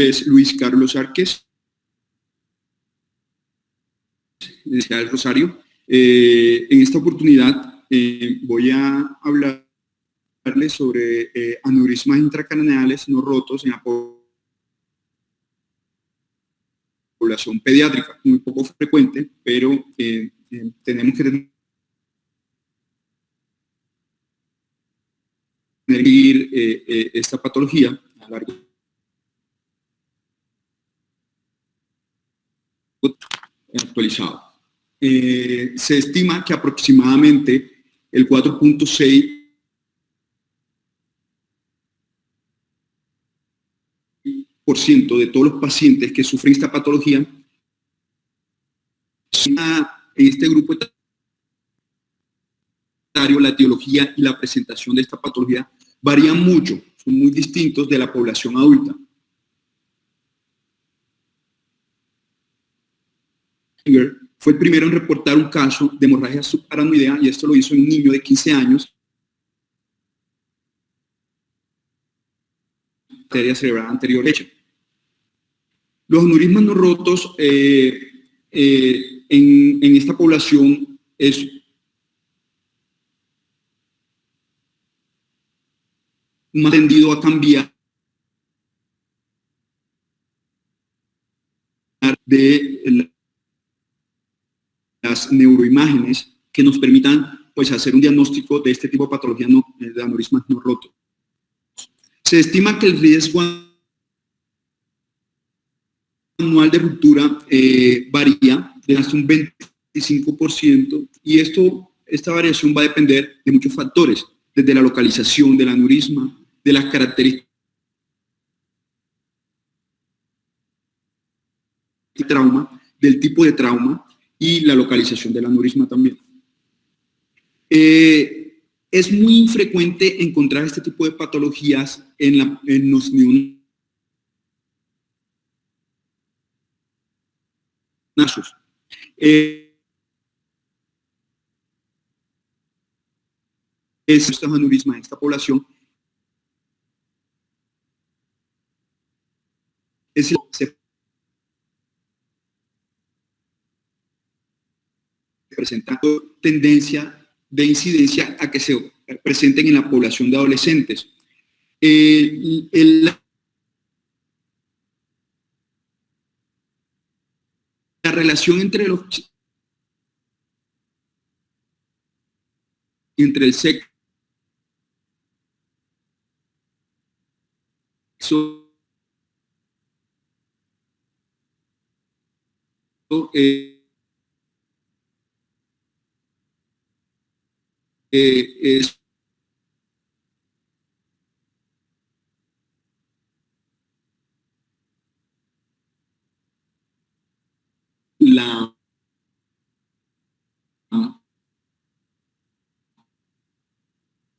es Luis Carlos Árquez, de Ciudad del Rosario. En esta oportunidad voy a hablarles sobre aneurismas intracraneales no rotos en la población pediátrica, muy poco frecuente, pero tenemos que tener esta patología a largo actualizado. Se estima que aproximadamente el 4.6% de todos los pacientes que sufren esta patología, en este grupo etario, la etiología y la presentación de esta patología varían mucho, son muy distintos de la población adulta. Fue el primero en reportar un caso de hemorragia subaracnoidea, y esto lo hizo en un niño de 15 años, arteria cerebral anterior derecha. Los aneurismas no rotos en esta población es más tendido a cambiar de las neuroimágenes que nos permitan pues hacer un diagnóstico de este tipo de patología de aneurismas no rotos. Se estima que el riesgo anual de ruptura varía de hasta un 25%, y esta variación va a depender de muchos factores, desde la localización del aneurisma, de las características del trauma, del tipo de trauma y la localización del aneurisma también. Es muy infrecuente encontrar este tipo de patologías en los neonatos. Estos aneurismas en esta población se presenta tendencia de incidencia a que se presenten en la población de adolescentes. La relación entre el sexo es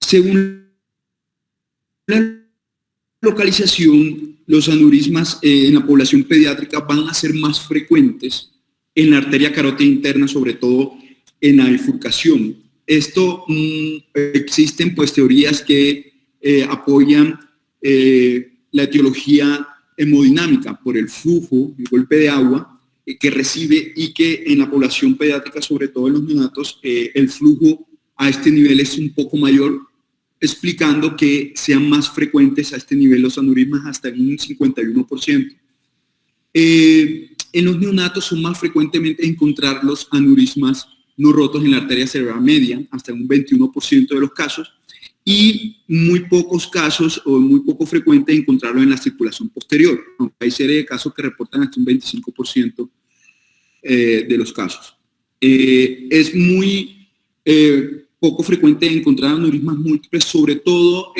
según la localización, los aneurismas en la población pediátrica van a ser más frecuentes en la arteria carótida interna, sobre todo en la bifurcación. Esto existen pues teorías que apoyan la etiología hemodinámica por el flujo, el golpe de agua que recibe, y que en la población pediátrica, sobre todo en los neonatos, el flujo a este nivel es un poco mayor, explicando que sean más frecuentes a este nivel los aneurismas hasta en un 51%. En los neonatos son más frecuentemente encontrar los aneurismas no rotos en la arteria cerebral media, hasta en un 21% de los casos, y muy pocos casos, o muy poco frecuente, encontrarlo en la circulación posterior, aunque hay serie de casos que reportan hasta un 25% de los casos. Es muy poco frecuente encontrar aneurismas múltiples, sobre todo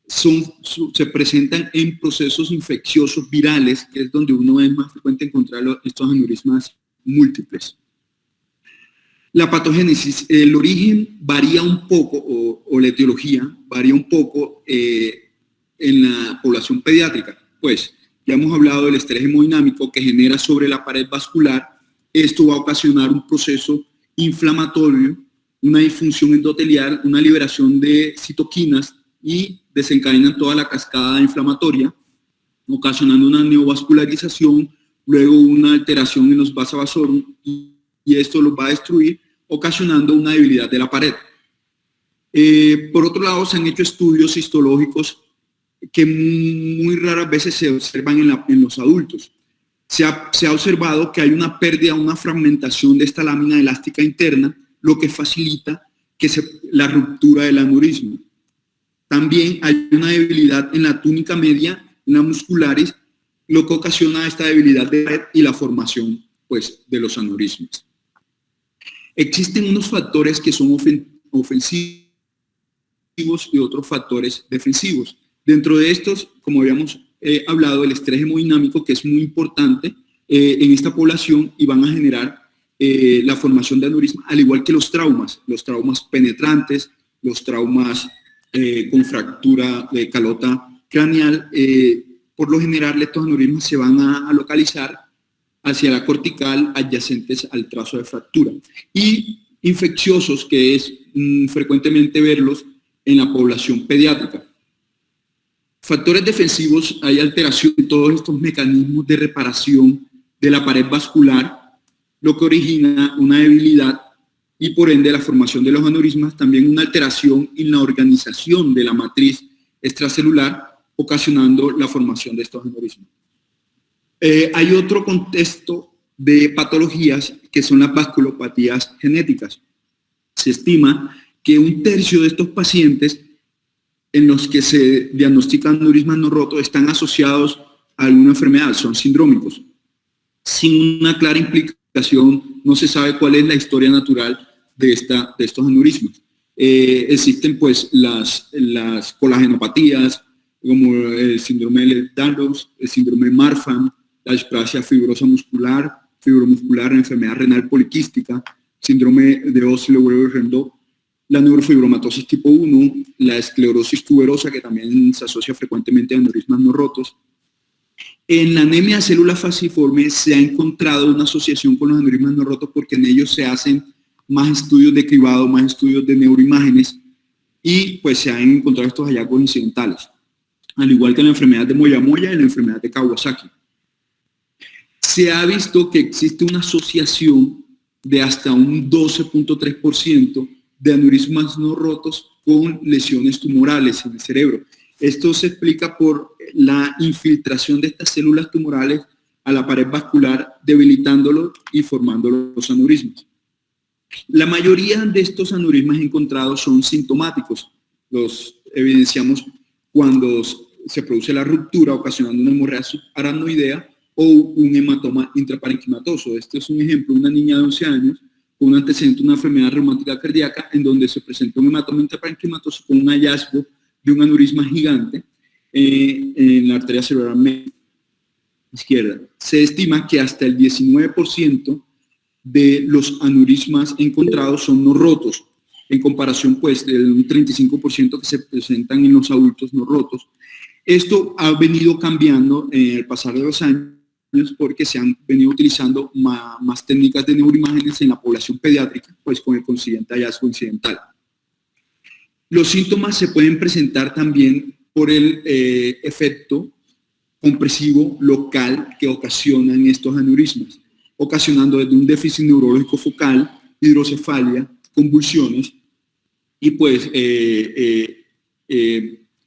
se presentan en procesos infecciosos virales, que es donde uno es más frecuente encontrar estos aneurismas múltiples. La patogénesis, el origen varía un poco, o la etiología varía un poco en la población pediátrica. Pues ya hemos hablado del estrés hemodinámico que genera sobre la pared vascular. Esto va a ocasionar un proceso inflamatorio, una disfunción endotelial, una liberación de citoquinas, y desencadenan toda la cascada inflamatoria. ocasionando una neovascularización, luego una alteración en los vasovasorum, y esto los va a destruir, ocasionando una debilidad de la pared. Por otro lado, se han hecho estudios histológicos que muy raras veces se observan en los adultos. Se ha observado que hay una pérdida, una fragmentación de esta lámina elástica interna, lo que facilita la ruptura del aneurisma. También hay una debilidad en la túnica media, en las musculares, lo que ocasiona esta debilidad de la pared y la formación, pues, de los aneurismas. Existen unos factores que son ofensivos y otros factores defensivos. Dentro de estos, como habíamos hablado, el estrés hemodinámico, que es muy importante en esta población y van a generar la formación de aneurisma, al igual que los traumas penetrantes, los traumas con fractura de calota craneal. Por lo general, estos aneurismas se van a localizar hacia la cortical, adyacentes al trazo de fractura. Y infecciosos, que es frecuentemente verlos en la población pediátrica. Factores defensivos: hay alteración en todos estos mecanismos de reparación de la pared vascular, lo que origina una debilidad y por ende la formación de los aneurismas, también una alteración en la organización de la matriz extracelular, ocasionando la formación de estos aneurismas. Hay otro contexto de patologías que son las vasculopatías genéticas. Se estima que 1/3 de estos pacientes en los que se diagnostican aneurismas no rotos están asociados a alguna enfermedad, son sindrómicos. Sin una clara implicación, no se sabe cuál es la historia natural de estos aneurismas. Existen pues las colagenopatías, como el síndrome de Ehlers-Danlos, el síndrome de Marfan, la displasia fibrosa muscular, fibromuscular, la enfermedad renal poliquística, síndrome de Osler-Weber-Rendow, la neurofibromatosis tipo 1, la esclerosis tuberosa, que también se asocia frecuentemente a aneurismas no rotos. En la anemia de células falciformes se ha encontrado una asociación con los aneurismas no rotos porque en ellos se hacen más estudios de cribado, más estudios de neuroimágenes y pues se han encontrado estos hallazgos incidentales, al igual que en la enfermedad de Moyamoya y en la enfermedad de Kawasaki. Se ha visto que existe una asociación de hasta un 12.3% de aneurismas no rotos con lesiones tumorales en el cerebro. Esto se explica por la infiltración de estas células tumorales a la pared vascular, debilitándolo y formando los aneurismas. La mayoría de estos aneurismas encontrados son sintomáticos. Los evidenciamos cuando se produce la ruptura, ocasionando una hemorragia subaracnoidea o un hematoma intraparenquimatoso. Este es un ejemplo: una niña de 11 años con un antecedente de una enfermedad reumática cardíaca en donde se presentó un hematoma intraparenquimatoso con un hallazgo de un aneurisma gigante en la arteria cerebral media izquierda. Se estima que hasta el 19% de los aneurismas encontrados son no rotos, en comparación pues del 35% que se presentan en los adultos no rotos. Esto ha venido cambiando en el pasar de los años porque se han venido utilizando más técnicas de neuroimágenes en la población pediátrica, pues con el consiguiente hallazgo incidental. Los síntomas se pueden presentar también por el efecto compresivo local que ocasionan estos aneurismas, ocasionando desde un déficit neurológico focal, hidrocefalia, convulsiones y pues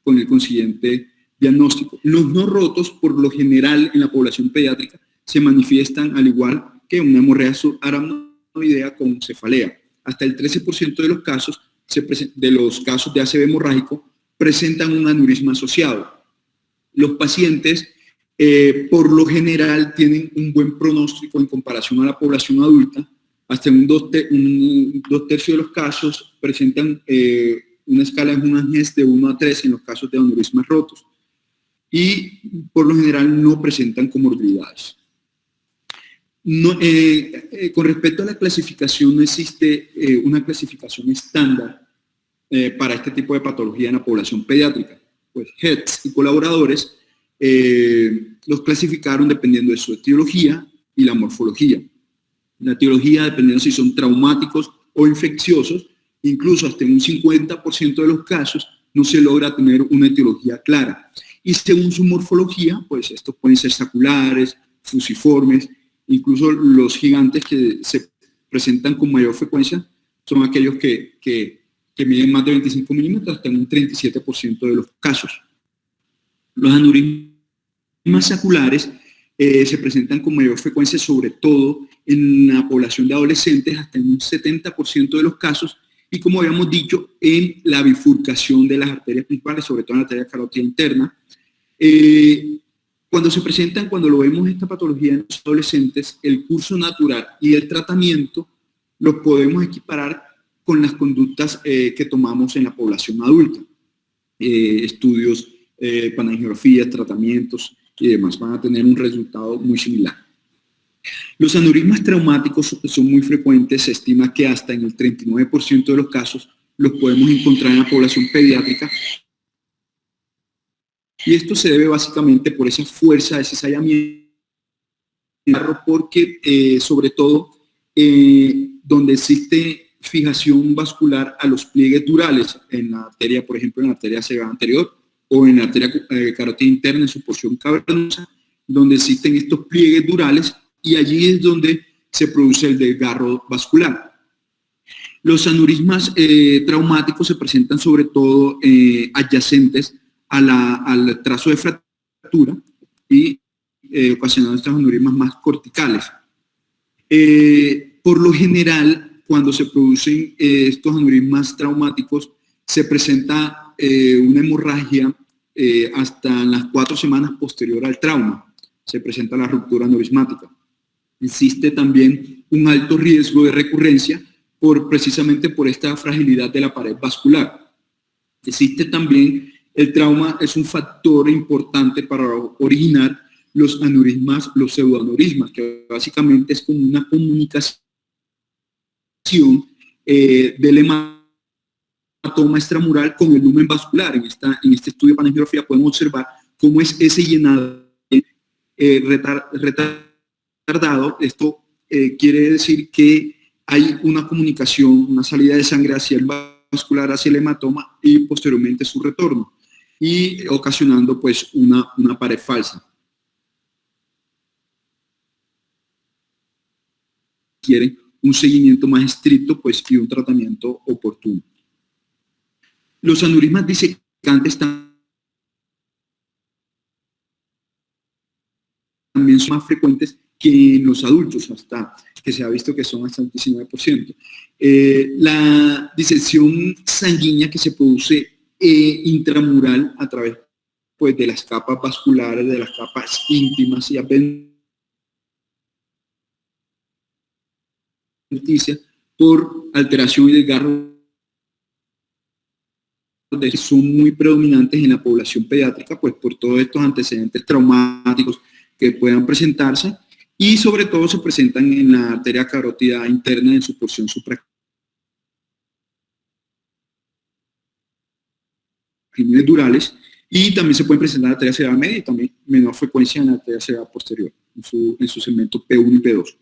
con el consiguiente diagnóstico. Los no rotos, por lo general en la población pediátrica, se manifiestan al igual que una hemorragia subaracnoidea con cefalea. Hasta el 13% de los casos de ACV hemorrágico presentan un aneurisma asociado. Los pacientes por lo general tienen un buen pronóstico en comparación a la población adulta. Hasta un 2/3 de los casos presentan una escala de Junhans de 1 a 3 en los casos de aneurismas rotos y por lo general no presentan comorbilidades. Con respecto a la clasificación, no existe una clasificación estándar para este tipo de patología en la población pediátrica. Pues Hetz y colaboradores los clasificaron dependiendo de su etiología y la morfología. La etiología dependiendo si son traumáticos o infecciosos, incluso hasta en un 50% de los casos no se logra tener una etiología clara. y según su morfología, pues estos pueden ser saculares, fusiformes, incluso los gigantes que se presentan con mayor frecuencia son aquellos que miden más de 25 milímetros hasta en un 37% de los casos. Los aneurismas saculares se presentan con mayor frecuencia, sobre todo en la población de adolescentes, hasta en un 70% de los casos, y como habíamos dicho, en la bifurcación de las arterias principales, sobre todo en la arteria carótida interna. Cuando se presentan, cuando lo vemos esta patología en los adolescentes, el curso natural y el tratamiento los podemos equiparar con las conductas que tomamos en la población adulta. Estudios, panangiografías, tratamientos y demás van a tener un resultado muy similar. Los aneurismas traumáticos son muy frecuentes, se estima que hasta en el 39% de los casos los podemos encontrar en la población pediátrica. Y esto se debe básicamente por esa fuerza de cizallamiento, porque sobre todo donde existe fijación vascular a los pliegues durales, en la arteria, por ejemplo, en la arteria cerebral anterior o en la arteria carótida interna en su porción cavernosa, donde existen estos pliegues durales, y allí es donde se produce el desgarro vascular. Los aneurismas traumáticos se presentan sobre todo adyacentes al trazo de fractura y ocasionando estos aneurismas más corticales. Por lo general, cuando se producen estos aneurismas traumáticos, se presenta una hemorragia hasta las 4 semanas posterior al trauma. Se presenta la ruptura aneurismática. Existe también un alto riesgo de recurrencia precisamente por esta fragilidad de la pared vascular. Existe también el trauma, es un factor importante para originar los aneurismas, los pseudoaneurismas, que básicamente es como una comunicación del hematoma extramural con el lumen vascular. En este estudio de panangiografía podemos observar cómo es ese llenado retardado. Esto quiere decir que hay una comunicación, una salida de sangre hacia el vascular, hacia el hematoma y posteriormente su retorno, y ocasionando pues una pared falsa. Quieren un seguimiento más estricto pues, y un tratamiento oportuno. Los aneurismas disecantes también son más frecuentes que en los adultos, hasta que se ha visto que son hasta el 19%. La disección sanguínea que se produce intramural a través pues, de las capas vasculares, de las capas íntimas y adventicias, por alteración y desgarro, son muy predominantes en la población pediátrica, pues por todos estos antecedentes traumáticos que puedan presentarse, y sobre todo se presentan en la arteria carótida interna en su porción supracriminales, y también se pueden presentar en la arteria cerebral media y también menor frecuencia en la arteria cerebral posterior, en su segmento P1 y P2.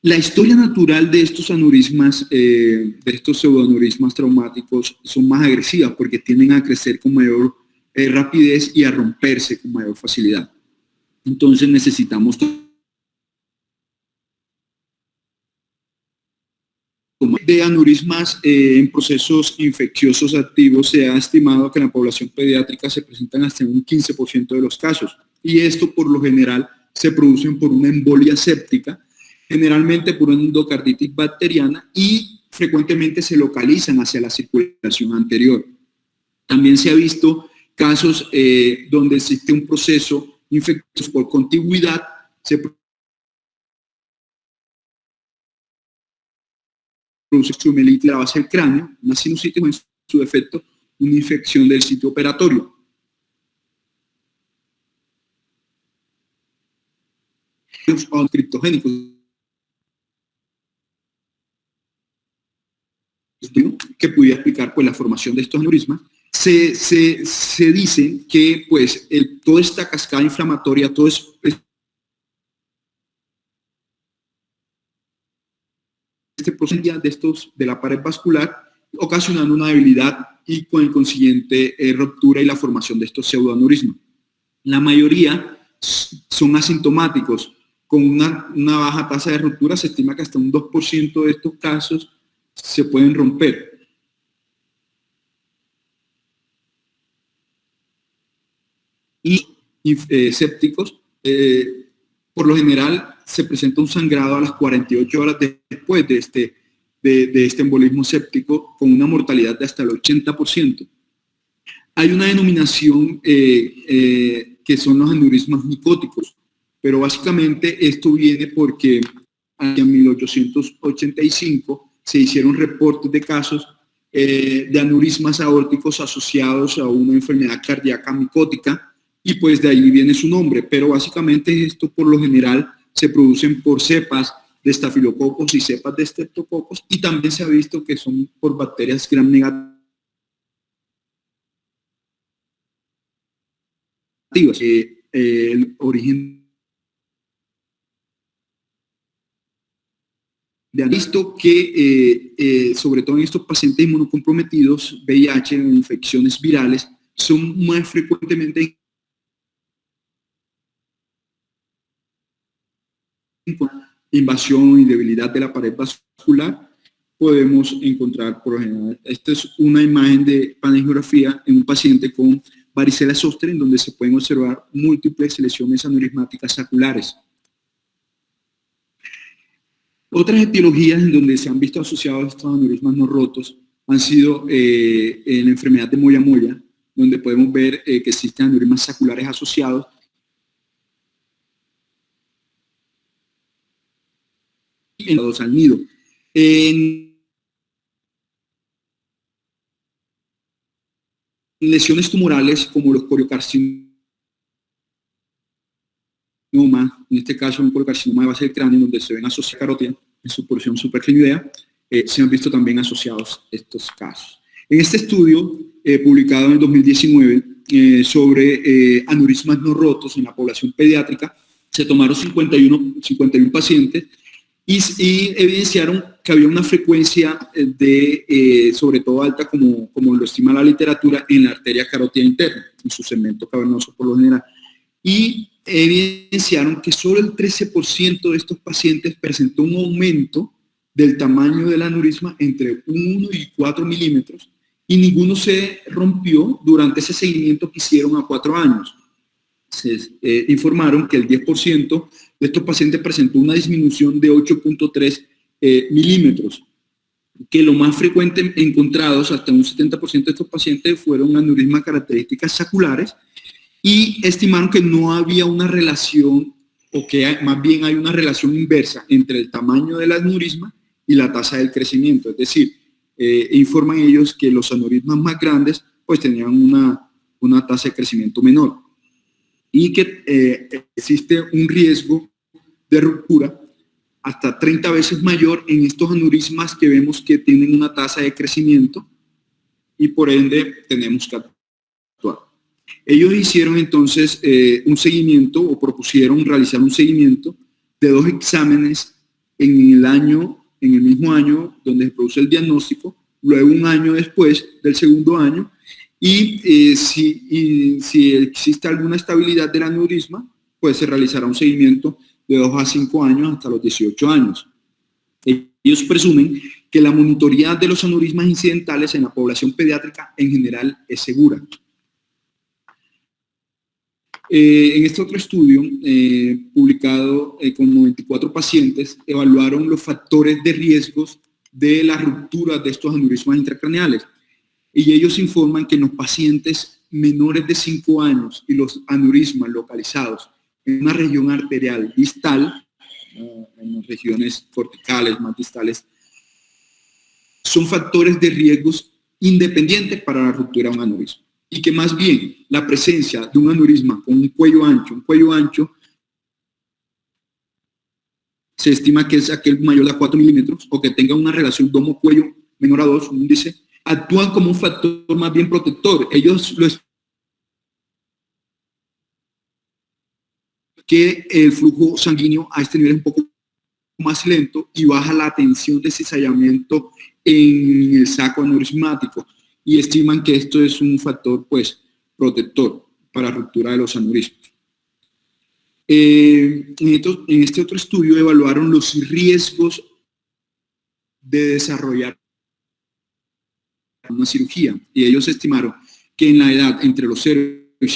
La historia natural de estos aneurismas, de estos pseudoaneurismas traumáticos, son más agresivas porque tienden a crecer con mayor rapidez y a romperse con mayor facilidad. Entonces necesitamos de aneurismas en procesos infecciosos activos. Se ha estimado que en la población pediátrica se presentan hasta en un 15% de los casos, y esto por lo general se producen por una embolia séptica, generalmente por una endocarditis bacteriana, y frecuentemente se localizan hacia la circulación anterior. También se ha visto casos donde existe un proceso infeccioso por contigüidad, se produce extrumelitis de la base del cráneo, una sinusitis o en su defecto una infección del sitio operatorio. Los criptogénicos que pudiera explicar pues, la formación de estos aneurismas. Se dice que pues, toda esta cascada inflamatoria, todo este proceso de la pared vascular, ocasionando una debilidad y con el consiguiente ruptura y la formación de estos pseudoaneurismas. La mayoría son asintomáticos. Con una baja tasa de ruptura se estima que hasta un 2% de estos casos se pueden romper. Y sépticos, por lo general se presenta un sangrado a las 48 horas después de este embolismo séptico, con una mortalidad de hasta el 80%. Hay una denominación que son los aneurismas micóticos, pero básicamente esto viene porque hacia 1885 se hicieron reportes de casos de aneurismas aórticos asociados a una enfermedad cardíaca micótica, y pues de ahí viene su nombre, pero básicamente esto por lo general se producen por cepas de estafilococos y cepas de estreptococos, y también se ha visto que son por bacterias gram negativas. El origen han visto que, sobre todo en estos pacientes inmunocomprometidos, VIH o infecciones virales, son más frecuentemente invasión y debilidad de la pared vascular. Podemos encontrar, por ejemplo, esta es una imagen de panangiografía en un paciente con varicela zoster, en donde se pueden observar múltiples lesiones aneurismáticas saculares. Otras etiologías en donde se han visto asociados estos aneurismas no rotos han sido en la enfermedad de Moya-Moya, donde podemos ver que existen aneurismas saculares asociados. Al nido. En lesiones tumorales como los coriocarcinomas, en este caso un coriocarcinoma de base del cráneo, donde se ven asociados a carótida en su porción supraclinoidea, se han visto también asociados estos casos. En este estudio, publicado en el 2019, sobre aneurismas no rotos en la población pediátrica, se tomaron 51 pacientes y evidenciaron que había una frecuencia sobre todo alta, como lo estima la literatura, en la arteria carótida interna, en su segmento cavernoso por lo general. Y evidenciaron que solo el 13% de estos pacientes presentó un aumento del tamaño del aneurisma entre 1 y 4 milímetros, y ninguno se rompió durante ese seguimiento que hicieron a 4 años. Se informaron que el 10% de estos pacientes presentó una disminución de 8.3 milímetros, que lo más frecuente encontrados, hasta un 70% de estos pacientes, fueron aneurismas características saculares, y estimaron que no había una relación, o que más bien hay una relación inversa entre el tamaño del aneurisma y la tasa del crecimiento. Es decir, informan ellos que los aneurismas más grandes pues tenían una tasa de crecimiento menor, y que existe un riesgo de ruptura hasta 30 veces mayor en estos aneurismas que vemos que tienen una tasa de crecimiento, y por ende tenemos que actuar. Ellos hicieron entonces un seguimiento, o propusieron realizar un seguimiento de 2 exámenes en el mismo año donde se produce el diagnóstico, luego un año después del segundo año, y si existe alguna estabilidad del aneurisma, pues se realizará un seguimiento de 2 a 5 años hasta los 18 años. Ellos presumen que la monitoría de los aneurismas incidentales en la población pediátrica en general es segura. En este otro estudio, publicado con 94 pacientes, evaluaron los factores de riesgos de la ruptura de estos aneurismas intracraneales. Y ellos informan que en los pacientes menores de 5 años y los aneurismas localizados en una región arterial distal, en las regiones corticales, más distales, son factores de riesgos independientes para la ruptura de un aneurisma. Y que más bien la presencia de un aneurisma con un cuello ancho se estima que es aquel mayor a 4 milímetros, o que tenga una relación domo-cuello menor a 2, un índice, actúan como un factor más bien protector. Ellos que el flujo sanguíneo a este nivel es un poco más lento y baja la tensión de cizallamiento en el saco aneurismático, y estiman que esto es un factor pues protector. para ruptura de los aneurismas. En este otro estudio evaluaron los riesgos de desarrollar una cirugía, y ellos estimaron que en la edad entre los 0 y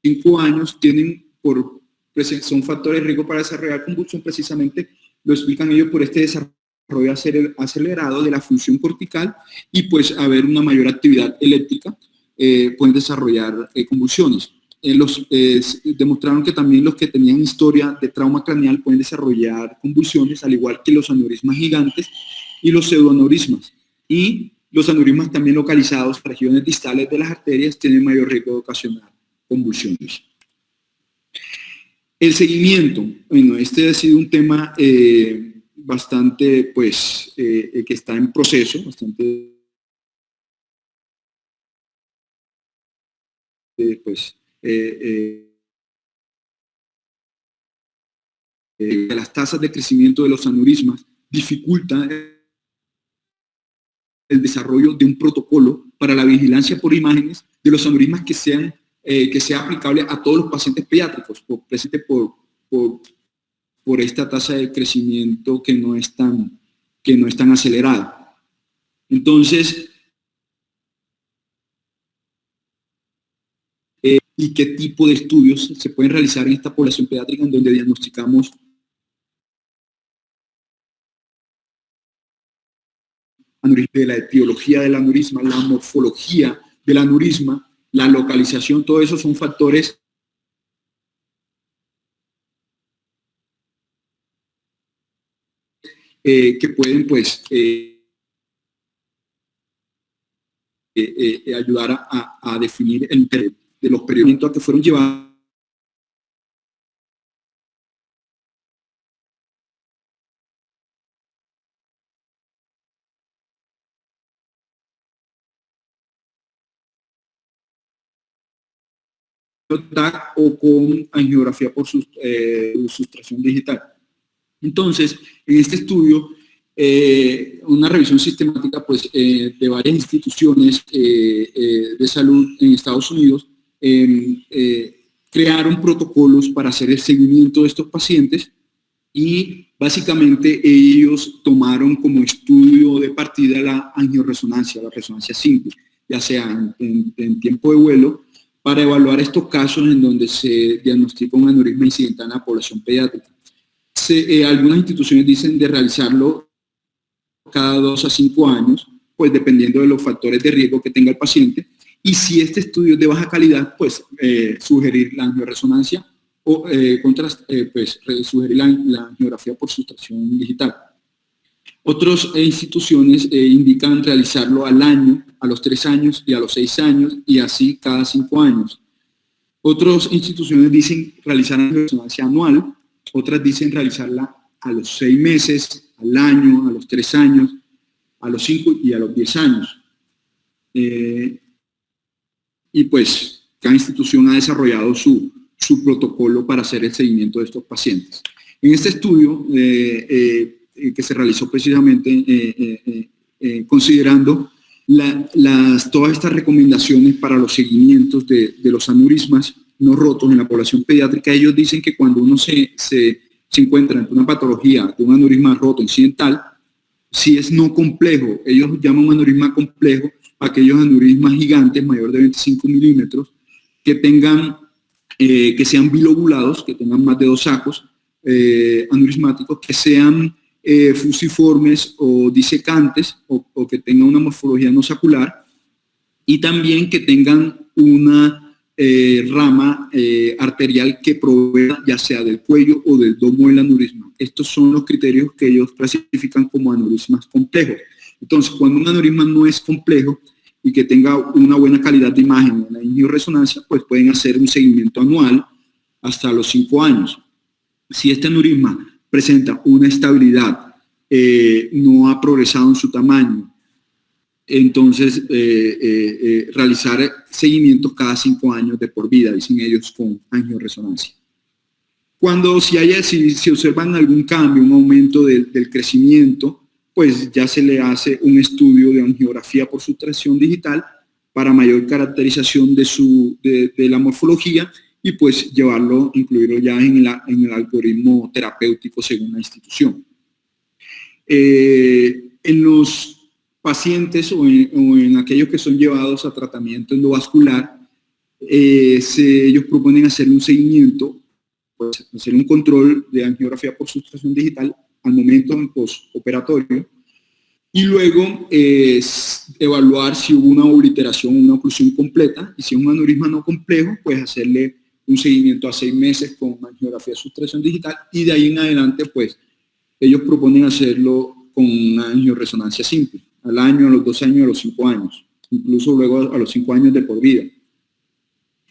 5 años son factores de riesgo para desarrollar convulsión. Precisamente lo explican ellos por este desarrollo acelerado de la función cortical, y pues haber una mayor actividad eléctrica, pueden desarrollar convulsiones. Demostraron que también los que tenían historia de trauma craneal pueden desarrollar convulsiones, al igual que los aneurismas gigantes y los pseudoaneurismas. Y los aneurismas también localizados en regiones distales de las arterias tienen mayor riesgo de ocasionar convulsiones. El seguimiento, bueno, este ha sido un tema bastante, pues, que está en proceso, bastante, las tasas de crecimiento de los aneurismas dificultan el desarrollo de un protocolo para la vigilancia por imágenes de los aneurismas que sea aplicable a todos los pacientes pediátricos, por esta tasa de crecimiento que no es tan acelerada. Entonces, ¿y qué tipo de estudios se pueden realizar en esta población pediátrica en donde diagnosticamos de la etiología del aneurisma, la morfología del aneurisma, la localización? Todo eso son factores que pueden, pues, ayudar a definir el interés de los experimentos a que fueron llevados o con angiografía por sustracción digital. Entonces, en este estudio, una revisión sistemática, pues, de varias instituciones de salud en Estados Unidos crearon protocolos para hacer el seguimiento de estos pacientes, y básicamente ellos tomaron como estudio de partida la angioresonancia, la resonancia simple, ya sea en tiempo de vuelo, para evaluar estos casos en donde se diagnostica un aneurisma incidental en la población pediátrica. Algunas instituciones dicen de realizarlo cada 2 a 5 años, pues dependiendo de los factores de riesgo que tenga el paciente, y si este estudio es de baja calidad, pues sugerir la angioresonancia o sugerir la angiografía por sustracción digital. Otras instituciones indican realizarlo al año, a los 3 años y a los 6 años, y así cada 5 años. Otras instituciones dicen realizar la resonancia anual, otras dicen realizarla a los 6 meses, al año, a los 3 años, a los 5 y a los 10 años. Y pues cada institución ha desarrollado su protocolo para hacer el seguimiento de estos pacientes. En este estudio que se realizó precisamente considerando todas estas recomendaciones para los seguimientos de los aneurismas no rotos en la población pediátrica, ellos dicen que cuando uno se encuentra ante una patología de un aneurisma roto incidental, si es no complejo, ellos llaman un aneurisma complejo aquellos aneurismas gigantes mayor de 25 milímetros que sean bilobulados, que tengan más de 2 sacos aneurismáticos, que sean fusiformes o disecantes, o que tengan una morfología no sacular, y también que tengan una rama arterial que provea ya sea del cuello o del domo del aneurisma. Estos son los criterios que ellos clasifican como aneurismas complejos. Entonces, cuando un aneurisma no es complejo y que tenga una buena calidad de imagen en la angioresonancia, pues pueden hacer un seguimiento anual hasta los 5 años. Si este aneurisma presenta una estabilidad, no ha progresado en su tamaño, entonces realizar seguimientos cada 5 años de por vida, dicen ellos, con angioresonancia. Cuando si observan algún cambio, un aumento del crecimiento, pues ya se le hace un estudio de angiografía por sustracción digital para mayor caracterización de la morfología y pues incluirlo ya en el algoritmo terapéutico según la institución. En los pacientes o en aquellos que son llevados a tratamiento endovascular, ellos proponen hacer un seguimiento, pues, hacer un control de angiografía por sustracción digital al momento en postoperatorio y luego evaluar si hubo una obliteración, una oclusión completa, y si es un aneurisma no complejo, pues hacerle un seguimiento a 6 meses con angiografía de sustracción digital y de ahí en adelante, pues ellos proponen hacerlo con una angioresonancia simple, al año, a los 2 años, a los 5 años, incluso luego a los 5 años de por vida.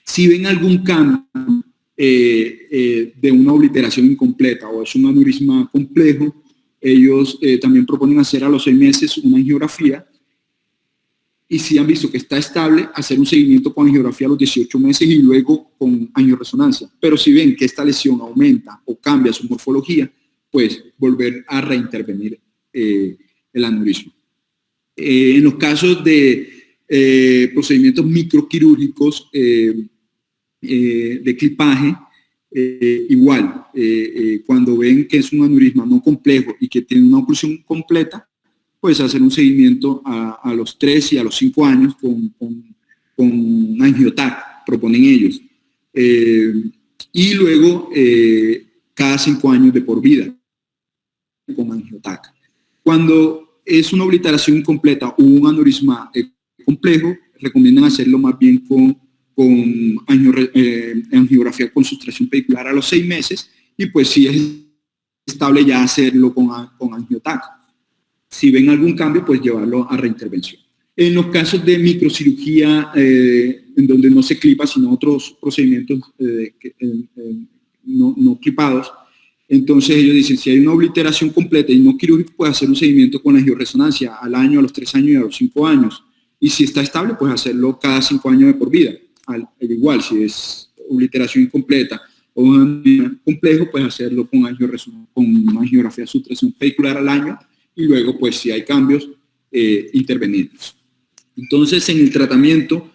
Si ven algún cambio de una obliteración incompleta o es un aneurisma complejo, ellos también proponen hacer a los 6 meses una angiografía y si han visto que está estable, hacer un seguimiento con angiografía a los 18 meses y luego con angioresonancia. Pero si ven que esta lesión aumenta o cambia su morfología, pues volver a reintervenir el aneurisma. En los casos de procedimientos microquirúrgicos de clipaje, igual, cuando ven que es un aneurisma no complejo y que tiene una oclusión completa, pues hacer un seguimiento a los 3 y a los 5 años con angiotac, proponen ellos. Y luego cada 5 años de por vida con angiotac. Cuando es una obliteración incompleta o un aneurisma complejo, recomiendan hacerlo más bien con angiografía con sustracción pedicular a los 6 meses y pues si es estable ya hacerlo con angiotac. Si ven algún cambio, pues llevarlo a reintervención. En los casos de microcirugía, en donde no se clipa, sino otros procedimientos no clipados, entonces ellos dicen, si hay una obliteración completa y no quirúrgica, puede hacer un seguimiento con angioresonancia al año, a los 3 años y a los 5 años. Y si está estable, pues hacerlo cada 5 años de por vida. Al igual, si es obliteración incompleta o un complejo, pues hacerlo con angiografía de sustracción pedicular al año y luego, pues si hay cambios, intervenirlos. Entonces, en el tratamiento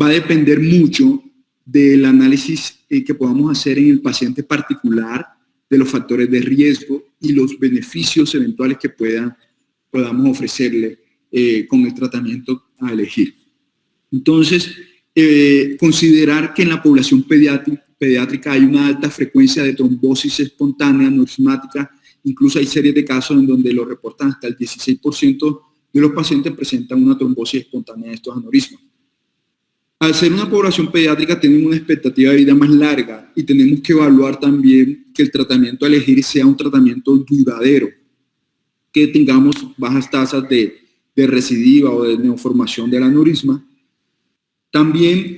va a depender mucho del análisis que podamos hacer en el paciente particular, de los factores de riesgo y los beneficios eventuales que podamos ofrecerle con el tratamiento a elegir. Entonces, considerar que en la población pediátrica hay una alta frecuencia de trombosis espontánea aneurismática, incluso hay series de casos en donde lo reportan hasta el 16% de los pacientes presentan una trombosis espontánea de estos aneurismas. Al ser una población pediátrica tenemos una expectativa de vida más larga y tenemos que evaluar también que el tratamiento a elegir sea un tratamiento duradero, que tengamos bajas tasas de recidiva o de neoformación del aneurisma. También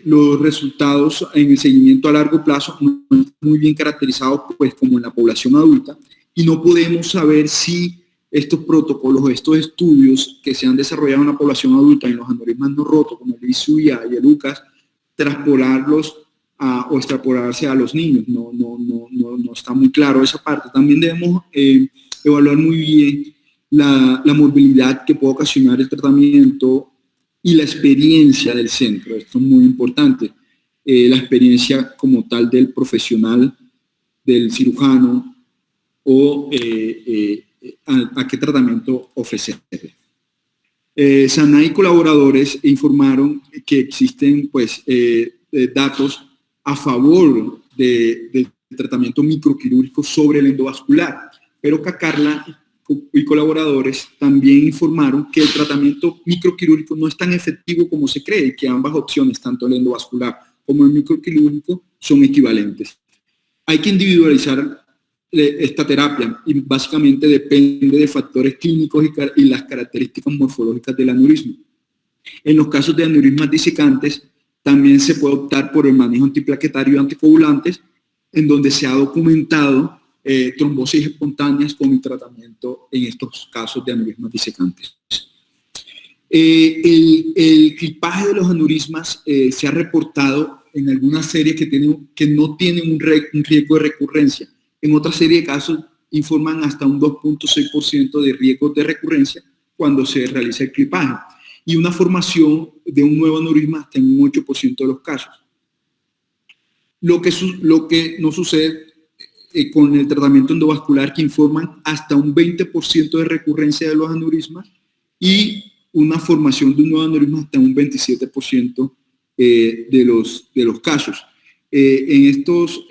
los resultados en el seguimiento a largo plazo no están muy bien caracterizados pues, como en la población adulta y no podemos saber si estos protocolos, estos estudios que se han desarrollado en la población adulta en los aneurismas no rotos, como el ICUIA y el UCAS, traspolarlos o extrapolarse a los niños. No está muy claro esa parte. También debemos evaluar muy bien la morbilidad que puede ocasionar el tratamiento y la experiencia del centro. Esto es muy importante. La experiencia como tal del profesional, del cirujano o a qué tratamiento ofrecerle. Sanay y colaboradores informaron que existen pues, datos a favor del tratamiento microquirúrgico sobre el endovascular, pero Cacarla y colaboradores también informaron que el tratamiento microquirúrgico no es tan efectivo como se cree y que ambas opciones, tanto el endovascular como el microquirúrgico, son equivalentes. Hay que individualizar esta terapia y básicamente depende de factores clínicos y las características morfológicas del aneurisma. En los casos de aneurismas disecantes también se puede optar por el manejo antiplaquetario y anticoagulantes, en donde se ha documentado trombosis espontáneas con el tratamiento en estos casos de aneurismas disecantes. El clipaje de los aneurismas se ha reportado en algunas series que no tienen un riesgo de recurrencia. En otra serie de casos informan hasta un 2.6% de riesgo de recurrencia cuando se realiza el clipaje. Y una formación de un nuevo aneurisma hasta en un 8% de los casos. Lo que no sucede con el tratamiento endovascular, que informan hasta un 20% de recurrencia de los aneurismas y una formación de un nuevo aneurisma hasta un 27% de los casos. En estos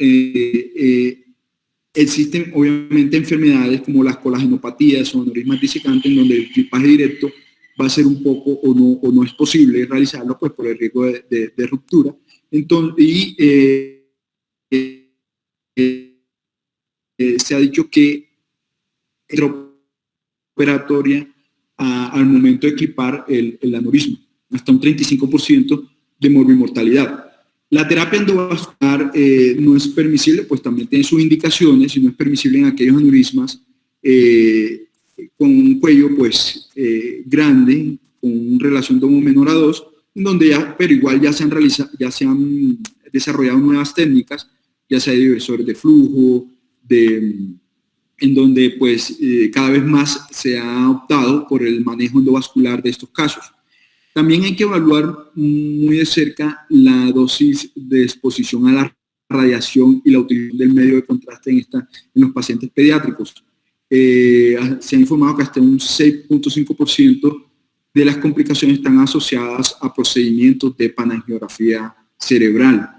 existen obviamente enfermedades como las colagenopatías o aneurismas disecantes, en donde el clipaje directo va a ser un poco o no es posible realizarlo, pues por el riesgo de ruptura. Entonces, se ha dicho que operatoria al momento de clipar el aneurisma, hasta un 35% de morbimortalidad. La terapia endovascular no es permisible, pues también tiene sus indicaciones, y no es permisible en aquellos aneurismas con un cuello pues grande, con relación domo menor a 2, donde pero igual ya se han desarrollado nuevas técnicas, ya sea diversores de flujo, en donde pues cada vez más se ha optado por el manejo endovascular de estos casos. También hay que evaluar muy de cerca la dosis de exposición a la radiación y la utilización del medio de contraste en los pacientes pediátricos. Se ha informado que hasta un 6.5% de las complicaciones están asociadas a procedimientos de panangiografía cerebral.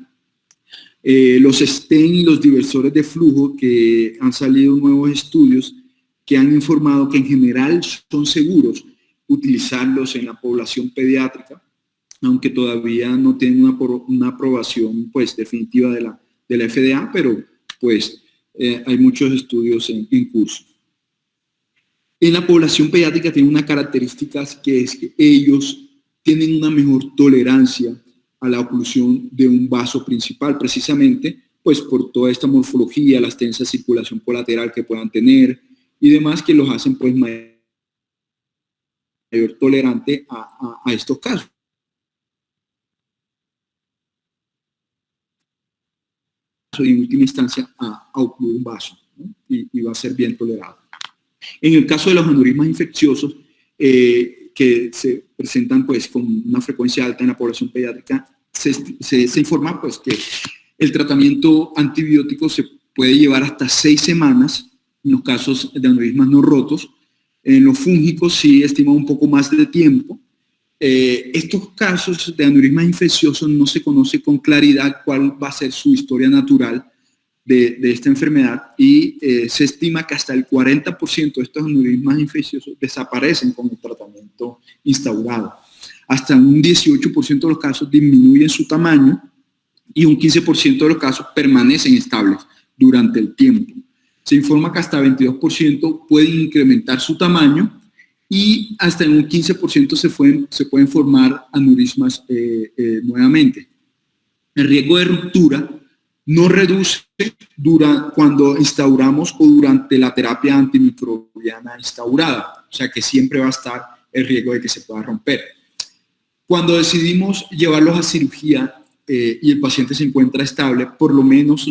Los STEM y los diversores de flujo, que han salido nuevos estudios que han informado que en general son seguros utilizarlos en la población pediátrica, aunque todavía no tienen una aprobación pues definitiva de la FDA, pero pues hay muchos estudios en curso. En la población pediátrica tiene una característica, que es que ellos tienen una mejor tolerancia a la oclusión de un vaso principal, precisamente pues por toda esta morfología, la extensa circulación colateral que puedan tener y demás, que los hacen pues mayor tolerante a estos casos. Y en última instancia a ocluir un vaso, ¿no? y va a ser bien tolerado. En el caso de los aneurismas infecciosos, que se presentan pues con una frecuencia alta en la población pediátrica, se informa pues que el tratamiento antibiótico se puede llevar hasta 6 semanas en los casos de aneurismas no rotos. En los fúngicos sí estima un poco más de tiempo. Estos casos de aneurismas infecciosos no se conoce con claridad cuál va a ser su historia natural de esta enfermedad, y se estima que hasta el 40% de estos aneurismas infecciosos desaparecen con el tratamiento instaurado. Hasta un 18% de los casos disminuyen su tamaño y un 15% de los casos permanecen estables durante el tiempo. Se informa que hasta 22% pueden incrementar su tamaño y hasta en un 15% se pueden formar aneurismas nuevamente. El riesgo de ruptura no reduce cuando instauramos o durante la terapia antimicrobiana instaurada, o sea que siempre va a estar el riesgo de que se pueda romper. Cuando decidimos llevarlos a cirugía y el paciente se encuentra estable, por lo menos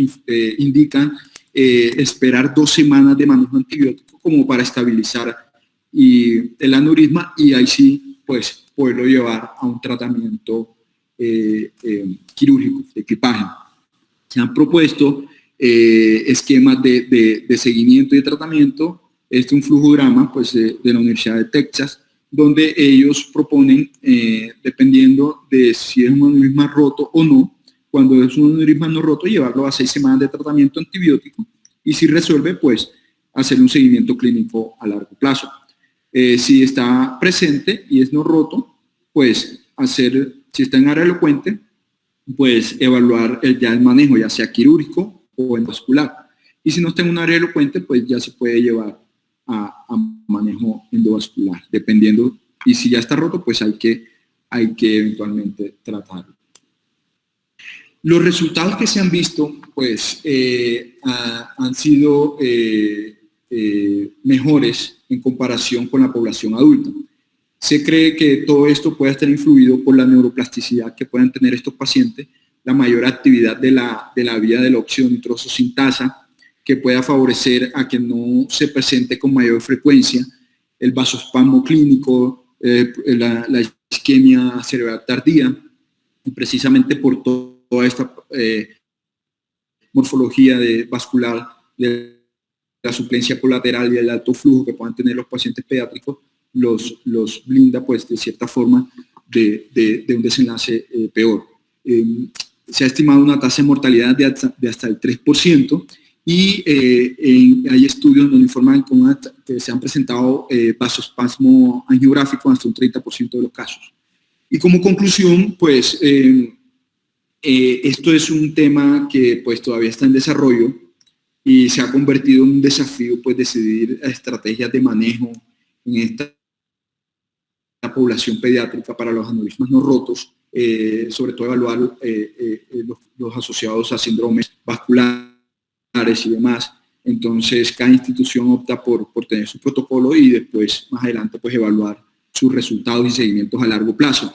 indican esperar 2 semanas de manejo antibiótico como para estabilizar el aneurisma, y ahí sí pues poderlo llevar a un tratamiento quirúrgico de clipaje. Se han propuesto esquemas de seguimiento y de tratamiento. Este es un flujograma pues, de la Universidad de Texas, donde ellos proponen, dependiendo de si es un aneurisma roto o no, cuando es un aneurisma no roto, llevarlo a 6 semanas de tratamiento antibiótico, y si resuelve, pues hacer un seguimiento clínico a largo plazo. Si está presente y es no roto, pues si está en área elocuente, pues evaluar ya el manejo, ya sea quirúrgico o endovascular. Y si no está en un área elocuente, pues ya se puede llevar a manejo endovascular, dependiendo. Y si ya está roto, pues hay que eventualmente tratarlo. Los resultados que se han visto, pues, han sido mejores en comparación con la población adulta. Se cree que todo esto puede estar influido por la neuroplasticidad que puedan tener estos pacientes, la mayor actividad de la vía de la oxidonitroso-sintasa, que pueda favorecer a que no se presente con mayor frecuencia el vasoespasmo clínico, la isquemia cerebral tardía, y precisamente por toda esta morfología vascular de la suplencia colateral y el alto flujo que puedan tener los pacientes pediátricos, los blinda, pues, de cierta forma de un desenlace peor. Se ha estimado una tasa de mortalidad de hasta el 3%, y hay estudios donde informan que se han presentado vasospasmo angiográfico hasta un 30% de los casos. Y como conclusión, pues, esto es un tema que pues todavía está en desarrollo y se ha convertido en un desafío, pues, decidir estrategias de manejo en esta población pediátrica para los aneurismas no rotos, sobre todo evaluar los asociados a síndromes vasculares y demás. Entonces, cada institución opta por tener su protocolo y después, más adelante, pues, evaluar sus resultados y seguimientos a largo plazo.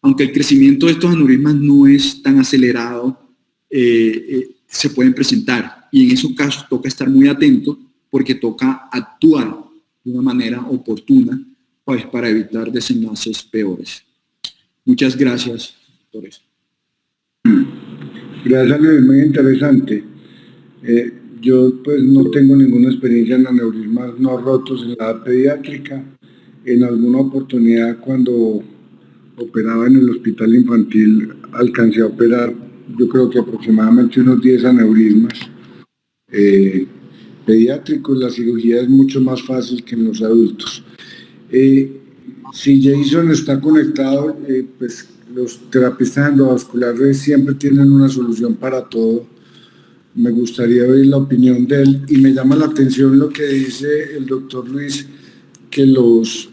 Aunque el crecimiento de estos aneurismas no es tan acelerado, se pueden presentar, y en esos casos toca estar muy atento porque toca actuar de una manera oportuna, pues, para evitar desenlaces peores. Muchas gracias, doctores. Gracias, Luis, muy interesante. Yo pues no tengo ninguna experiencia en aneurismas no rotos en la edad pediátrica. En alguna oportunidad, cuando operaba en el hospital infantil, alcancé a operar, yo creo que aproximadamente unos 10 aneurismas pediátricos. La cirugía es mucho más fácil que en los adultos. Si Jason está conectado, pues los terapistas endovasculares siempre tienen una solución para todo. Me gustaría oír la opinión de él, y me llama la atención lo que dice el doctor Luis, que los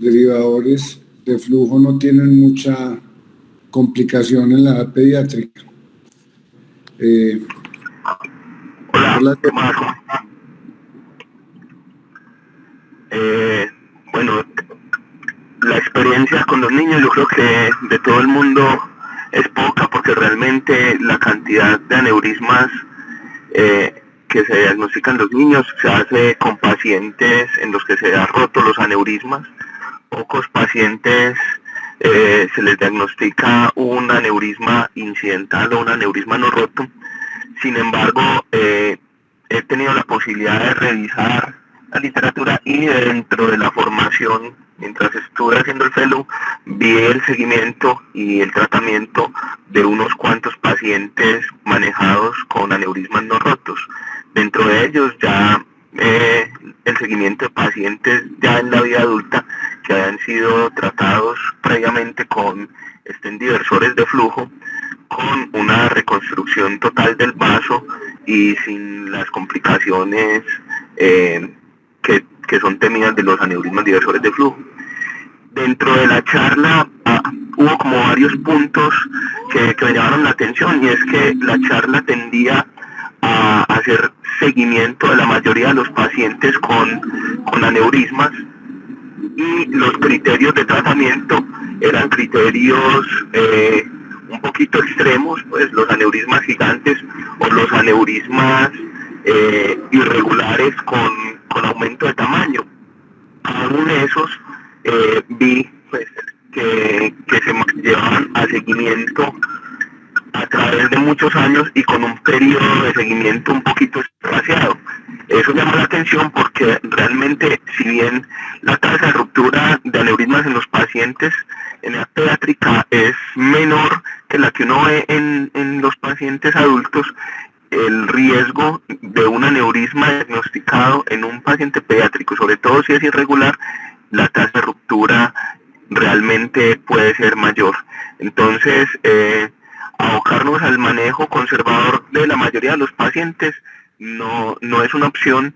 derivadores de flujo no tienen mucha complicación en la edad pediátrica. Hola, Tomás. Bueno, la experiencia con los niños, yo creo que de todo el mundo es poca, porque realmente la cantidad de aneurismas que se diagnostican los niños se hace con pacientes en los que se han roto los aneurismas. Pocos pacientes se les diagnostica un aneurisma incidental o un aneurisma no roto. Sin embargo, he tenido la posibilidad de revisar la literatura, y dentro de la formación, mientras estuve haciendo el fellow, vi el seguimiento y el tratamiento de unos cuantos pacientes manejados con aneurismas no rotos. Dentro de ellos ya el seguimiento de pacientes ya en la vida adulta que habían sido tratados previamente con diversores de flujo, con una reconstrucción total del vaso y sin las complicaciones que son temidas de los aneurismas diversores de flujo. Dentro de la charla hubo como varios puntos que me llamaron la atención, y es que la charla tendía a hacer seguimiento de la mayoría de los pacientes con aneurismas, y los criterios de tratamiento eran criterios un poquito extremos, pues los aneurismas gigantes o los aneurismas irregulares con aumento de tamaño. Aún esos vi, pues, que se llevaban a seguimiento a través de muchos años y con un periodo de seguimiento un poquito espaciado. Eso llama la atención porque realmente, si bien la tasa de ruptura de aneurismas en los pacientes en edad pediátrica es menor que la que uno ve en los pacientes adultos, el riesgo de un aneurisma diagnosticado en un paciente pediátrico, sobre todo si es irregular, la tasa de ruptura realmente puede ser mayor. Entonces, abocarnos al manejo conservador de la mayoría de los pacientes no es una opción,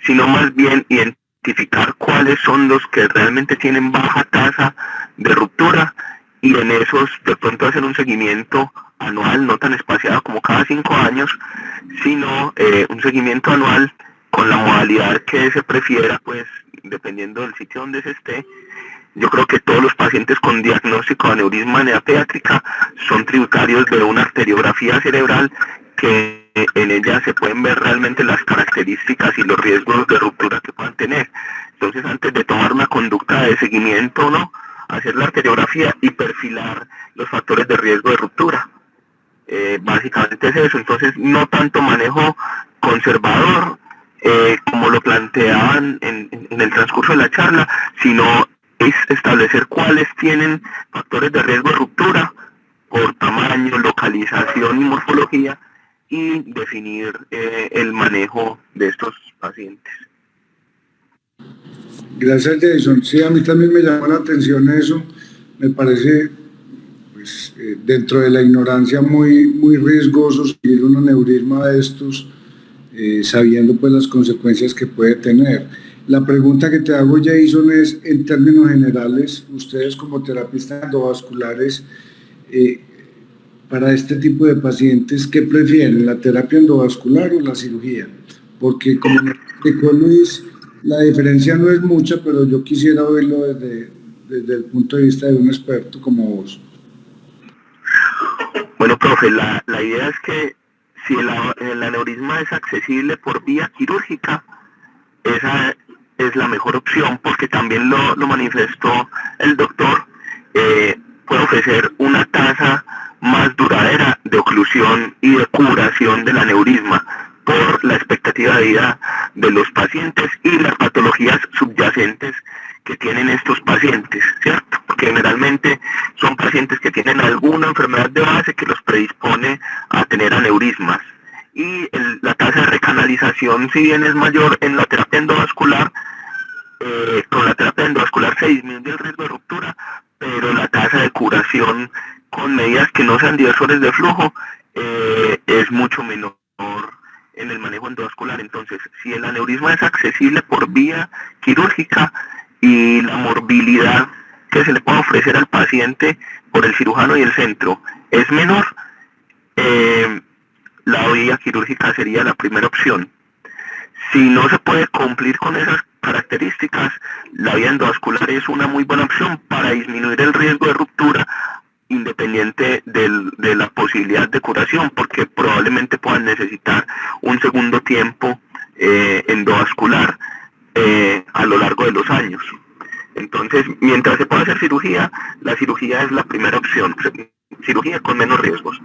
sino más bien identificar cuáles son los que realmente tienen baja tasa de ruptura, y en esos de pronto hacer un seguimiento anual, no tan espaciado como cada 5 años, sino un seguimiento anual con la modalidad que se prefiera, pues dependiendo del sitio donde se esté. Yo creo que todos los pacientes con diagnóstico de aneurisma en edad pediátrica son tributarios de una arteriografía cerebral que en ella se pueden ver realmente las características y los riesgos de ruptura que puedan tener. Entonces, antes de tomar una conducta de seguimiento, ¿no?, hacer la arteriografía y perfilar los factores de riesgo de ruptura. Básicamente es eso. Entonces, no tanto manejo conservador como lo planteaban en el transcurso de la charla, sino es establecer cuáles tienen factores de riesgo de ruptura por tamaño, localización y morfología, y definir el manejo de estos pacientes. Gracias, Jason. Sí, a mí también me llamó la atención eso. Me parece, pues, dentro de la ignorancia, muy riesgoso seguir un aneurisma de estos, sabiendo pues las consecuencias que puede tener. La pregunta que te hago, Jason, es, en términos generales, ustedes como terapistas endovasculares, para este tipo de pacientes, ¿qué prefieren, la terapia endovascular o la cirugía? Porque como me explicó Luis, la diferencia no es mucha, pero yo quisiera oírlo desde el punto de vista de un experto como vos. Bueno, profe, la idea es que si el aneurisma es accesible por vía quirúrgica, esa es la mejor opción, porque también lo manifestó el doctor, puede ofrecer una tasa más duradera de oclusión y de curación del aneurisma por la expectativa de vida de los pacientes y las patologías subyacentes que tienen estos pacientes, ¿cierto? Porque generalmente son pacientes que tienen alguna enfermedad de base que los predispone a tener aneurismas. Y la tasa de recanalización, si bien es mayor en la terapia endovascular, con la terapia endovascular se disminuye el riesgo de ruptura, pero la tasa de curación con medidas que no sean diversores de flujo es mucho menor en el manejo endovascular. Entonces, si el aneurisma es accesible por vía quirúrgica y la morbilidad que se le puede ofrecer al paciente por el cirujano y el centro es menor, la vía quirúrgica sería la primera opción. Si no se puede cumplir con esas características, la vía endovascular es una muy buena opción para disminuir el riesgo de ruptura, independiente de la posibilidad de curación, porque probablemente puedan necesitar un segundo tiempo endovascular a lo largo de los años. Entonces, mientras se pueda hacer cirugía, la cirugía es la primera opción, cirugía con menos riesgos.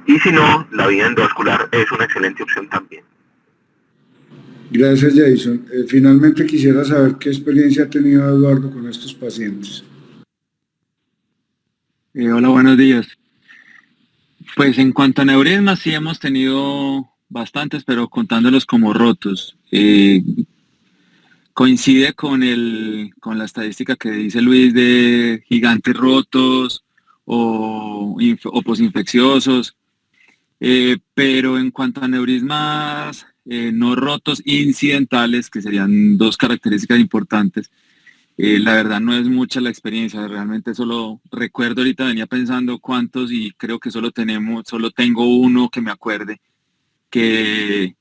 Y si no, la vía endovascular es una excelente opción también. Gracias, Jason. Finalmente quisiera saber qué experiencia ha tenido Eduardo con estos pacientes. Hola, buenos días. Pues en cuanto a aneurismas, sí hemos tenido bastantes, pero contándolos como rotos. Coincide con la estadística que dice Luis de gigantes rotos o posinfecciosos, pero en cuanto a aneurismas no rotos incidentales, que serían dos características importantes, la verdad no es mucha la experiencia. Realmente solo recuerdo, ahorita venía pensando cuántos, y creo que solo tengo uno que me acuerde, que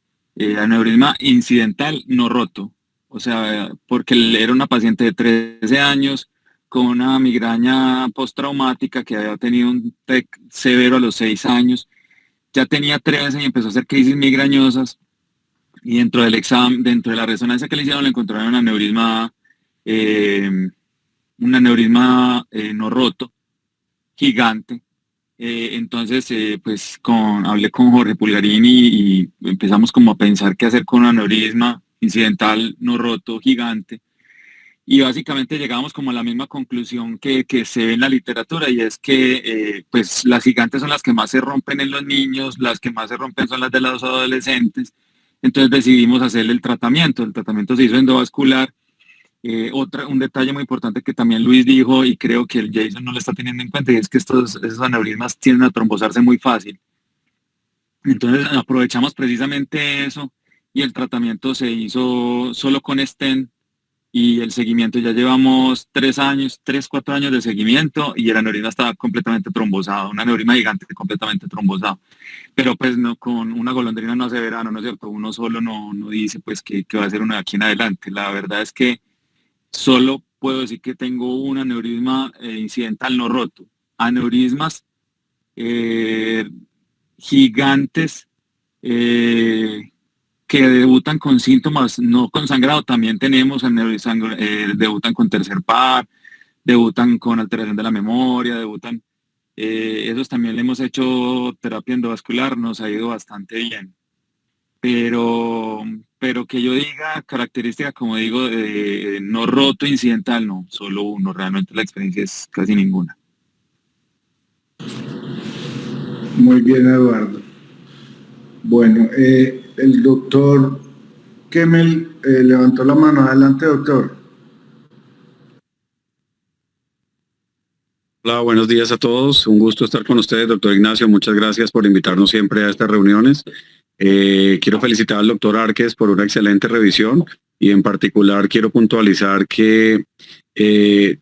aneurisma incidental no roto. O sea, porque era una paciente de 13 años con una migraña postraumática que había tenido un TEC severo a los 6 años. Ya tenía 13 y empezó a hacer crisis migrañosas, y dentro del examen, dentro de la resonancia que le hicieron, le encontraron un aneurisma no roto, gigante. Entonces, pues hablé con Jorge Pulgarini y empezamos como a pensar qué hacer con un aneurisma incidental no roto, gigante. Y básicamente llegamos como a la misma conclusión que se ve en la literatura, y es que pues las gigantes son las que más se rompen en los niños, las que más se rompen son las de los adolescentes. Entonces decidimos hacer el tratamiento se hizo endovascular. Un detalle muy importante que también Luis dijo, y creo que el Jason no lo está teniendo en cuenta, y es que esos aneurismas tienden a trombosarse muy fácil. Entonces aprovechamos precisamente eso, y el tratamiento se hizo solo con stent, y el seguimiento, ya llevamos 4 años de seguimiento, y el aneurisma está completamente trombosado, un aneurisma gigante completamente trombosado. Pero pues no, con una golondrina no hace verano, ¿no es cierto? Uno solo no dice pues que va a ser uno de aquí en adelante. La verdad es que solo puedo decir que tengo un aneurisma incidental no roto. Aneurismas gigantes que debutan con síntomas, no con sangrado, también tenemos debutan con tercer par, debutan con alteración de la memoria, debutan, esos también le hemos hecho terapia endovascular, nos ha ido bastante bien. Pero que yo diga característica, como digo, no roto incidental, no, solo uno, realmente la experiencia es casi ninguna. Muy bien, Eduardo. Bueno, el doctor Kemmel levantó la mano. Adelante, doctor. Hola, buenos días a todos. Un gusto estar con ustedes, doctor Ignacio. Muchas gracias por invitarnos siempre a estas reuniones. Quiero felicitar al doctor Arques por una excelente revisión y en particular quiero puntualizar que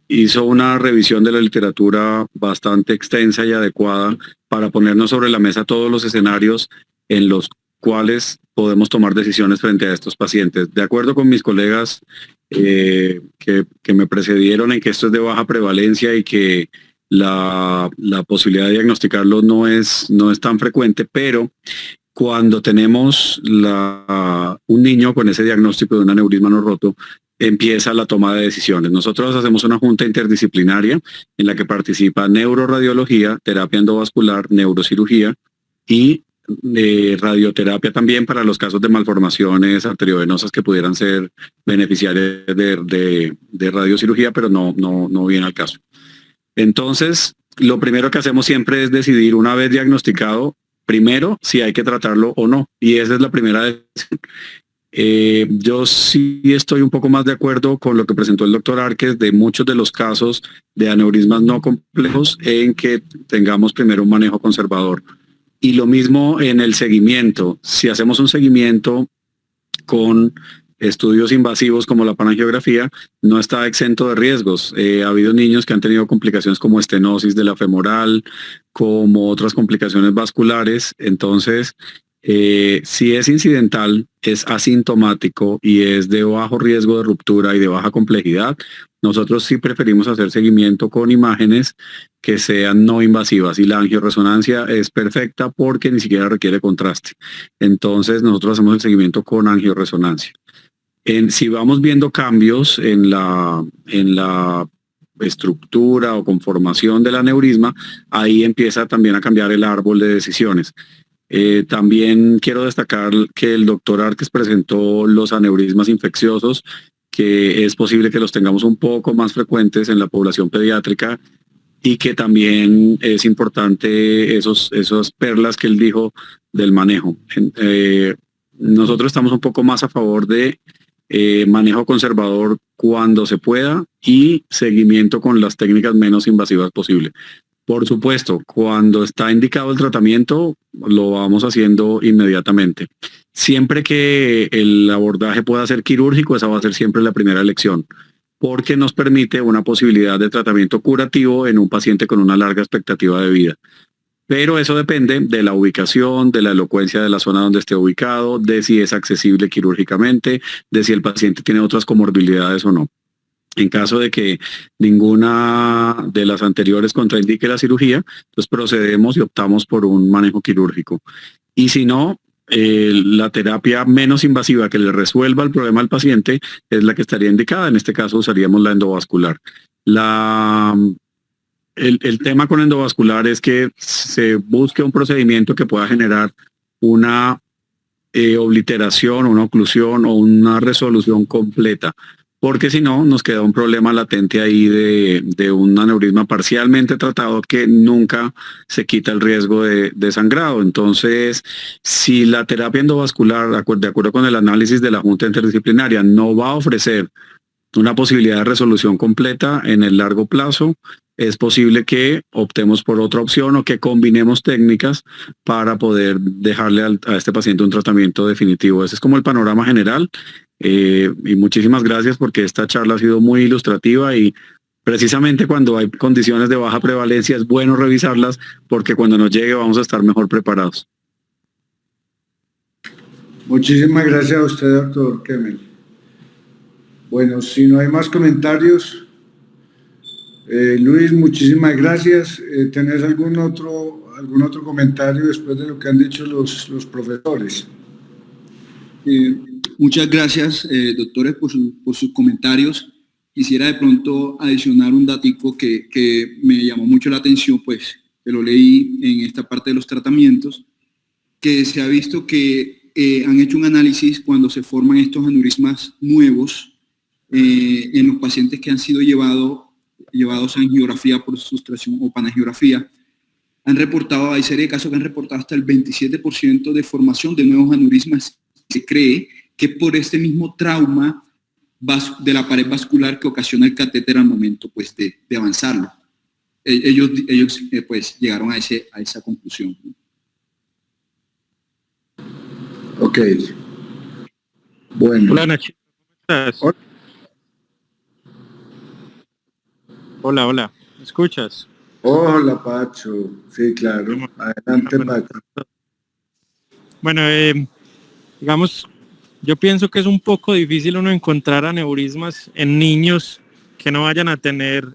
hizo una revisión de la literatura bastante extensa y adecuada para ponernos sobre la mesa todos los escenarios en los cuales podemos tomar decisiones frente a estos pacientes. De acuerdo con mis colegas que me precedieron en que esto es de baja prevalencia y que la posibilidad de diagnosticarlo no es tan frecuente, pero cuando tenemos un niño con ese diagnóstico de un aneurisma no roto, empieza la toma de decisiones. Nosotros hacemos una junta interdisciplinaria en la que participa neuroradiología, terapia endovascular, neurocirugía y radioterapia también para los casos de malformaciones arteriovenosas que pudieran ser beneficiarias de radiocirugía, pero no viene al caso. Entonces, lo primero que hacemos siempre es decidir, una vez diagnosticado, primero si hay que tratarlo o no, y esa es la primera decisión. Yo sí estoy un poco más de acuerdo con lo que presentó el doctor Arques de muchos de los casos de aneurismas no complejos en que tengamos primero un manejo conservador. Y lo mismo en el seguimiento. Si hacemos un seguimiento con estudios invasivos como la panangiografía, no está exento de riesgos. Ha habido niños que han tenido complicaciones como estenosis de la femoral, como otras complicaciones vasculares. Entonces, si es incidental, es asintomático y es de bajo riesgo de ruptura y de baja complejidad, nosotros sí preferimos hacer seguimiento con imágenes que sean no invasivas y la angioresonancia es perfecta porque ni siquiera requiere contraste. Entonces nosotros hacemos el seguimiento con angioresonancia. Si vamos viendo cambios en la estructura o conformación del aneurisma, ahí empieza también a cambiar el árbol de decisiones. También quiero destacar que el doctor Arques presentó los aneurismas infecciosos, que es posible que los tengamos un poco más frecuentes en la población pediátrica y que también es importante esas perlas que él dijo del manejo. Nosotros estamos un poco más a favor de manejo conservador cuando se pueda y seguimiento con las técnicas menos invasivas posible. Por supuesto, cuando está indicado el tratamiento, lo vamos haciendo inmediatamente. Siempre que el abordaje pueda ser quirúrgico, esa va a ser siempre la primera elección, porque nos permite una posibilidad de tratamiento curativo en un paciente con una larga expectativa de vida. Pero eso depende de la ubicación, de la elocuencia de la zona donde esté ubicado, de si es accesible quirúrgicamente, de si el paciente tiene otras comorbilidades o no. En caso de que ninguna de las anteriores contraindique la cirugía, entonces procedemos y optamos por un manejo quirúrgico. Y si no, la terapia menos invasiva que le resuelva el problema al paciente es la que estaría indicada. En este caso usaríamos la endovascular. El tema con endovascular es que se busque un procedimiento que pueda generar una obliteración, una oclusión o una resolución completa, porque si no nos queda un problema latente ahí de un aneurisma parcialmente tratado que nunca se quita el riesgo de sangrado. Entonces, si la terapia endovascular, de acuerdo con el análisis de la Junta Interdisciplinaria, no va a ofrecer una posibilidad de resolución completa en el largo plazo, es posible que optemos por otra opción o que combinemos técnicas para poder dejarle a este paciente un tratamiento definitivo. Ese es como el panorama general. Y muchísimas gracias porque esta charla ha sido muy ilustrativa y precisamente cuando hay condiciones de baja prevalencia es bueno revisarlas porque cuando nos llegue vamos a estar mejor preparados. Muchísimas gracias a usted, doctor Kemmel. Bueno, si no hay más comentarios, Luis, muchísimas gracias. ¿Tenés algún otro comentario después de lo que han dicho los profesores? Muchas gracias, doctores, por sus comentarios. quisiera de pronto adicionar un datico que me llamó mucho la atención, pues que lo leí en esta parte de los tratamientos, que se ha visto que han hecho un análisis cuando se forman estos aneurismas nuevos en los pacientes que han sido llevados a angiografía por sustracción o panangiografía. Han reportado, hay serie de casos que han reportado hasta el 27% de formación de nuevos aneurismas. Se cree que por este mismo trauma de la pared vascular que ocasiona el catéter al momento pues, de avanzarlo. Ellos pues, llegaron a esa conclusión, ¿no? Ok. Bueno. Hola, Nacho. ¿Cómo estás? Hola. ¿Me escuchas? Hola, Pacho. Sí, claro. Adelante, Pacho. Bueno, digamos, yo pienso que es un poco difícil uno encontrar aneurismas en niños que no vayan a tener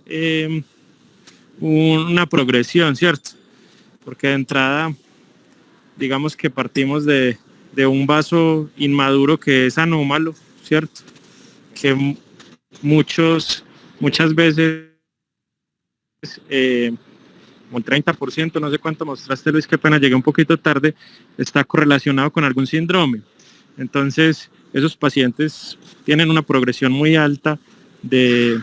una progresión, ¿cierto? Porque de entrada, digamos que partimos de un vaso inmaduro que es anómalo, ¿cierto? Que muchas veces, como el 30%, no sé cuánto mostraste, Luis, qué pena, llegué un poquito tarde, está correlacionado con algún síndrome. Entonces, esos pacientes tienen una progresión muy alta de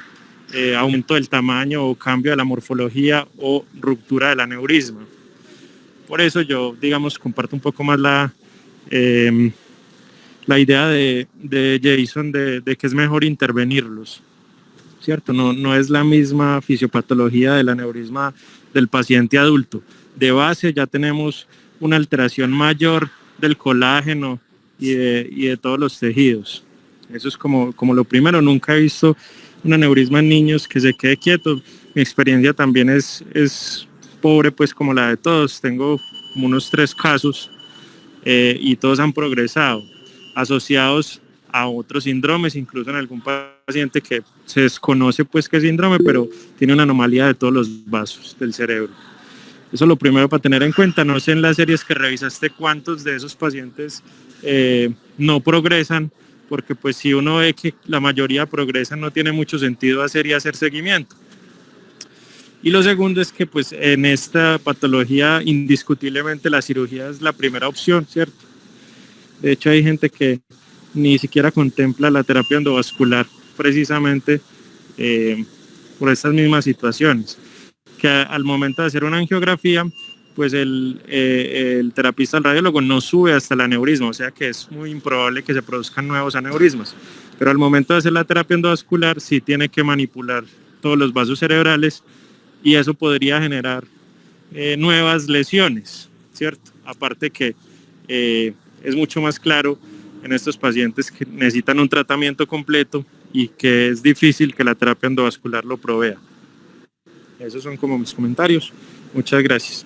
aumento del tamaño o cambio de la morfología o ruptura del aneurisma. Por eso yo, digamos, comparto un poco más la idea de Jason de que es mejor intervenirlos, ¿cierto? No es la misma fisiopatología del aneurisma del paciente adulto. De base ya tenemos una alteración mayor del colágeno y de todos los tejidos. Eso es como lo primero. Nunca he visto un aneurisma en niños que se quede quieto. Mi experiencia también es pobre, pues como la de todos. Tengo como unos 3 casos y todos han progresado, asociados a otros síndromes, incluso en algún paciente que se desconoce pues qué síndrome, pero tiene una anomalía de todos los vasos del cerebro. Eso es lo primero para tener en cuenta. No sé en las series que revisaste cuántos de esos pacientes no progresan, porque pues si uno ve que la mayoría progresan, no tiene mucho sentido hacer seguimiento. Y lo segundo es que pues en esta patología indiscutiblemente la cirugía es la primera opción, ¿cierto? De hecho hay gente que ni siquiera contempla la terapia endovascular precisamente por estas mismas situaciones, que al momento de hacer una angiografía, pues el terapista, el radiólogo, no sube hasta el aneurisma, o sea que es muy improbable que se produzcan nuevos aneurismas, pero al momento de hacer la terapia endovascular sí tiene que manipular todos los vasos cerebrales y eso podría generar nuevas lesiones, ¿cierto? Aparte que es mucho más claro en estos pacientes que necesitan un tratamiento completo y que es difícil que la terapia endovascular lo provea. Esos son como mis comentarios. Muchas gracias.